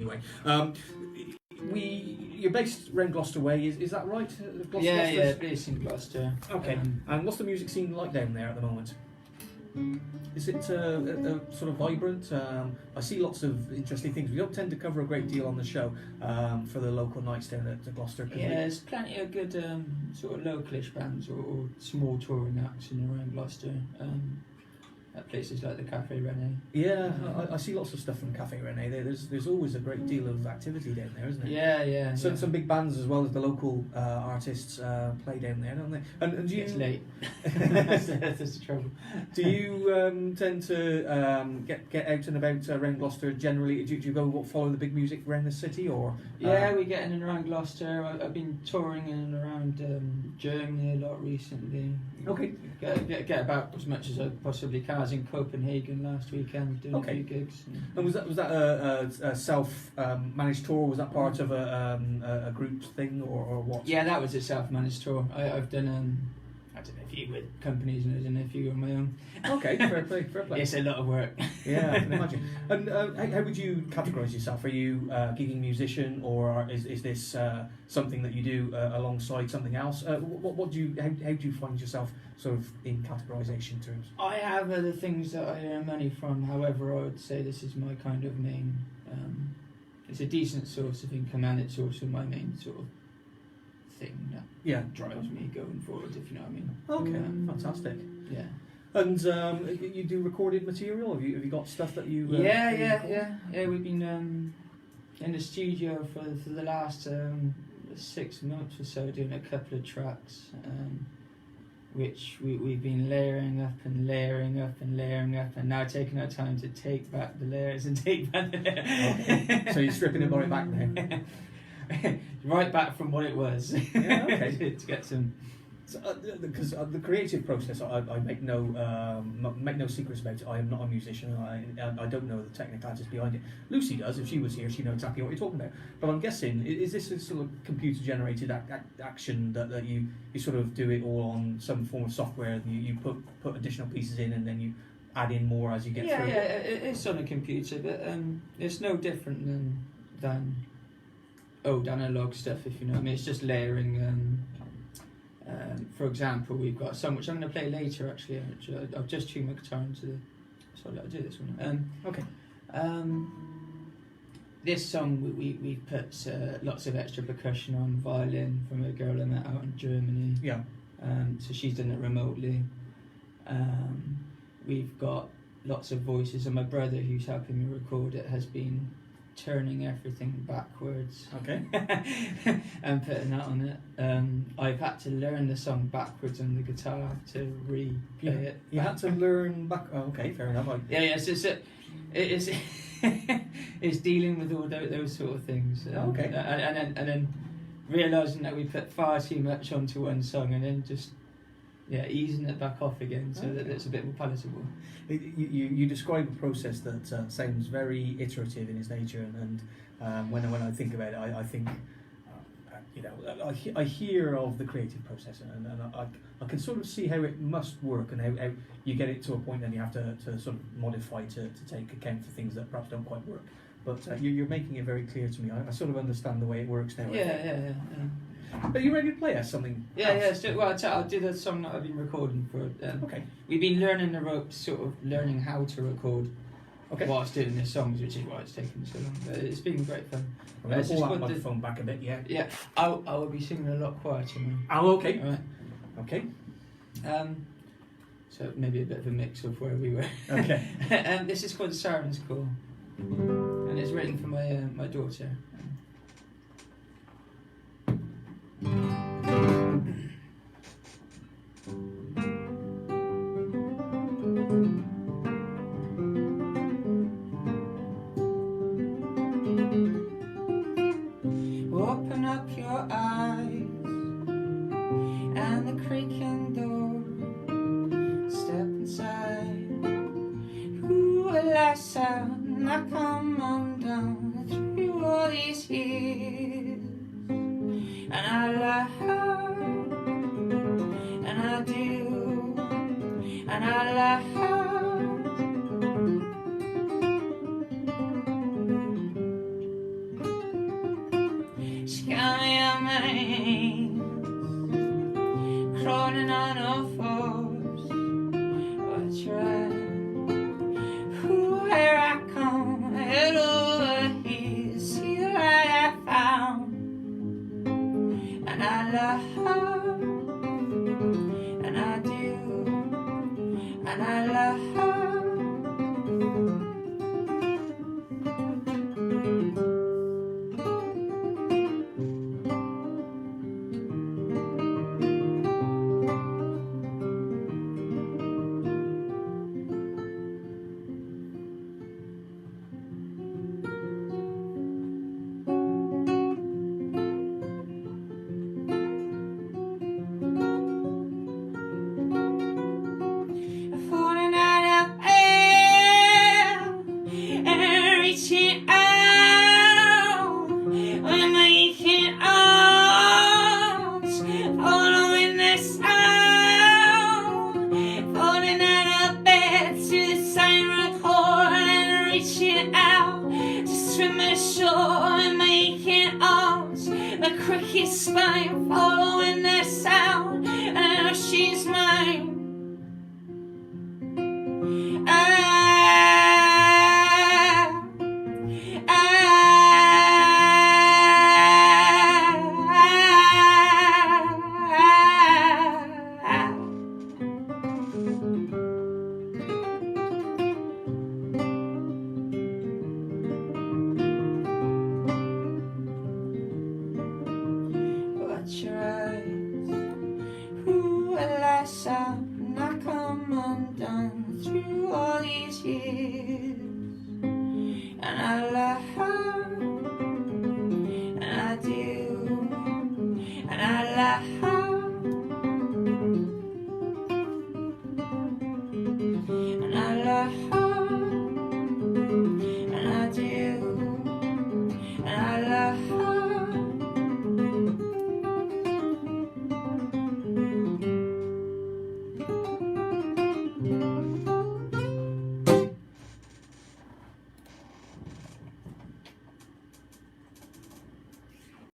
anyway. You're based around Gloucester Way, is that right? Yeah, based in Gloucester. Okay. And what's the music scene like down there at the moment? Is it sort of vibrant? I see lots of interesting things. We don't tend to cover a great deal on the show for the local nights down at Gloucester. Yeah, there's plenty of good sort of localish bands or small touring acts in and around Gloucester. At places like the Cafe Rene. Yeah, I see lots of stuff from Cafe Rene. There's always a great deal of activity down there, isn't there? Yeah. Some big bands as well as the local artists play down there, don't they? And do you? It's late. That's the trouble. Do you tend to get out and about around Gloucester generally? Do you go follow the big music around the city, or? Yeah, we get in and around Gloucester. I've been touring in and around Germany a lot recently. Okay. Get about as much as I possibly can. I was in Copenhagen last weekend doing a few gigs. And was that a self-managed tour? Was that part of a group thing or what? Yeah, that was a self-managed tour. I've done I don't know, a few with companies and I've done a few on my own. Okay, fair play. It's a lot of work. Yeah, I can imagine. And how would you categorise yourself? Are you a gigging musician, or is this something that you do alongside something else? What do you? How do you find yourself sort of in categorisation terms? I have other things that I earn money from. However, I would say this is my kind of main. It's a decent source of income, and it's also my main sort of thing that drives me going forward, if you know what I mean. Okay, fantastic. Yeah. And you do recorded material? Have you got stuff that you? Yeah. We've been in the studio for the last 6 months or so, doing a couple of tracks, which we've been layering up and layering up and layering up, and now taking our time to take back the layers and take back the layers. Okay. So you're stripping it right back now. Right back from what it was. Yeah, okay. To get some. Because the creative process, I make no secrets about it. I am not a musician. I don't know the technicalities behind it. Lucy does. If she was here, she'd know exactly what you're talking about. But I'm guessing, is this a sort of computer-generated action that you sort of do it all on some form of software, and you put additional pieces in, and then you add in more as you get through? Yeah, it's on a computer, but it's no different than old analog stuff, if you know what I mean. It's just layering. For example, we've got a song which I'm going to play later, actually. Which I've just tuned my guitar into the. So I'll do this one. Okay. This song we put lots of extra percussion on, violin from a girl I met out in Germany. Yeah. So she's done it remotely. We've got lots of voices, and my brother, who's helping me record it, has been turning everything backwards. Okay. And putting that on it. I've had to learn the song backwards on the guitar to replay it. You had to learn back. Oh, okay, fair enough. It's it's dealing with all those sort of things. Okay. And then realising that we put far too much onto one song, and then just easing it back off again, so that it's a bit more palatable. You describe a process that sounds very iterative in its nature, and when I think about it, I think I hear of the creative process, and I can sort of see how it must work, and how you get it to a point, and you have to sort of modify to take account for things that perhaps don't quite work. But you're making it very clear to me. I sort of understand the way it works now. Yeah. Are you ready to play us something? Yeah. So, I'll do the song that I've been recording for. Okay. We've been learning the ropes, sort of learning how to record. Okay. Whilst doing this songs, which is why it's taken so long. But it's been great fun. I'm going to pull that microphone back a bit. Yeah. Yeah. I will be singing a lot quieter now. Oh, okay. All right. Okay. So maybe a bit of a mix of where we were. Okay. This is called Siren's Call, and it's written for my daughter. Open up your eyes and the creaking door. Step inside. Who will I sound? I come undone through all these years, and I lie, and I do, and I lie. She got me on my knees, crawling on all fours. What's right? Here I come, head over heels. See the light I found, and I love her, and I do, and I love her. Falling out of hell and reaching out, we're making arms, following the sound, falling out of bed to the siren call and reaching out to swim ashore and making arms, the crooked spine, following the sound, and now she's mine. Watch your eyes, who will I stop and I come undone through all these years? And I love her, and I do, and I love her.